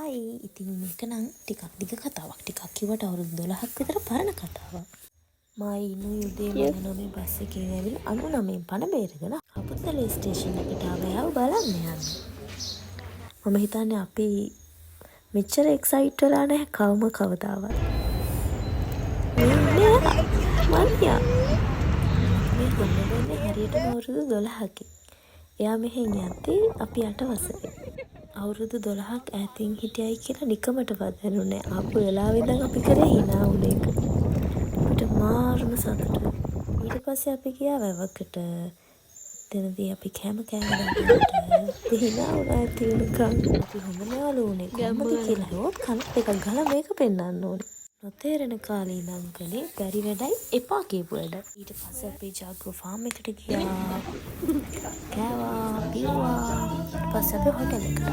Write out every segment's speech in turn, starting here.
හයි ඉතින් මේක නම් ටිකක් දිග කතාවක්. ටිකක් කිව්වට අවුරුදු 12ක් විතර පරණ කතාවක්. මම ඉන්නේ උදේම යනවා මේ බස් එකේ ඇවිල්ලා 99 පණ බේරගෙන කපුතලේ ස්ටේෂන් එකට ආවයව බලන්න යන්න. මම හිතන්නේ අපි මෙච්චර එක්සයිට් වෙලා නැහැ කවදාවත්. මන්නියා මේ හම්බෙන්නේ හරියටම අවුරුදු 12ක. එයා මෙහෙන් යද්දී අපි 8 වසරේ. අවුරුදු 12ක් ඈතින් හිටියයි කියලා නිකමටවත් දැනුනේ නැහැ. ආපු වෙලාවෙ ඉඳන් අපි කරේ hina වුණ එක. අපිට මාර්ම සතුටුයි. ඊට පස්සේ අපි ගියා වැවකට. එතනදී අපි කෑම කෑමකට hina වුණා ඇති වෙනකන්. අපි හොඳම යාළුවෝනේ කොහොමද කියලා හොත් කන දෙකක් ගහලා මේක පෙන්වන්න ඕනේ. නොතේරෙන කාලේ ඉඳන් කලේ බැරි වැඩයි එපා කියපු වැඩ. ඊට පස්සේ අපි ජාගෝ ෆාම් එකට ගියා. කෑවා පිරුවා. පස්සේ අපි හොටෙල් එකට.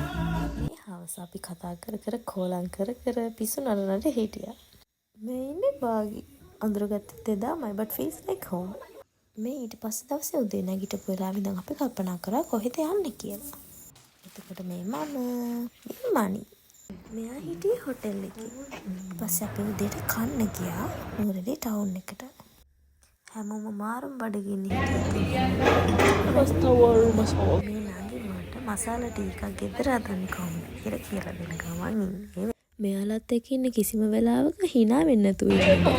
මේ හවස අපි කතා කර කෝලම් කර පිස්සු නරනට හිටියා. මේ ඉන්නේ බාගි. අඳුරගත්තේ එදාමයි but feels like home. මේ ඊට පස්සේ දවසේ උදේ නැගිටපු වෙලාවෙ ඉඳන් අපි කල්පනා කරා කොහෙද යන්නේ කියලා. එතකොට මේ මනි මෙයා හිටියේ හොටෙල් එකේ. පස්සේ අපි උදේට කන්න ගියා නුවරඑළිය ටවුන් එකට. හැමෝම මාරම බඩගින්න හිටියා. මේ නංගි මට මසාලා ටී එකක් ගෙදර හදන්න කොහොමද කියලා දෙන්න ගමන් ඉන්නේ. මෙයාලත් එක්ක ඉන්න කිසිම වෙලාවක hina වෙන්නේ නැතුව ඉන්නවා.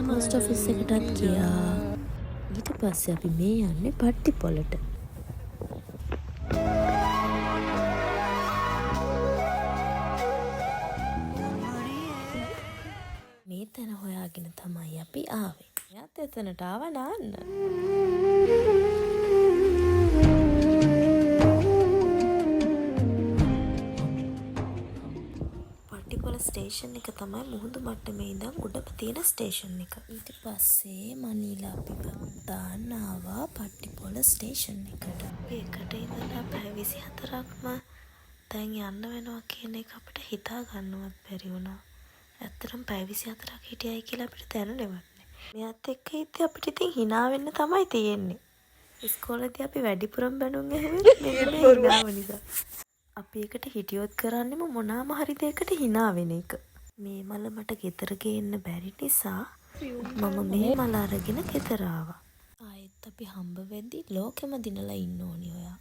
පෝස්ට් ඔෆිස් එකටත් ගියා. ඊට පස්සේ අපි මේ යන්නේ පට්ටිපොලට. මේ තැන හොයාගෙන තමයි අපි ආවේ. එයාත් එතනට ආව නාන්න. පට්ටිපොල ස්ටේෂන් එක තමයි මුහුදු මට්ටමේ ඉඳන් උඩම තියෙන ස්ටේෂන් එක. ඊට පස්සේ මනීලා අපි දාන්න ආවා පට්ටිපොල ස්ටේෂන් එකට. ඒකට ඉඳලා පැය 24ක්ම දැන් යන්න වෙනවා කියන එක අපිට හිතා ගන්නවත් බැරි වුණා. ඇත්තටම පැය 24ක් හිටියයි කියලා අපිට දැනුනේවත් නැහැ. මෙයාත් එක්ක ඉතින් අපිට ඉතින් hina වෙන්න තමයි තියෙන්නේ. ඉස්කෝලේදී අපි වැඩිපුරම බැනුම් ඇහුවේ මේ hinaව නිසා. අපි එකට හිටියොත් කරන්නේම මොනාම හරි දෙයකට hina වෙන එක. මේ මල මට ගෙදර ගේන්න බැරි නිසා මම මේ මල අරගෙන ගෙදර ආවා. ආයෙත් අපි හම්බ වෙද්දි ලෝකෙම දිනලා ඉන්න ඕනි ඔයා.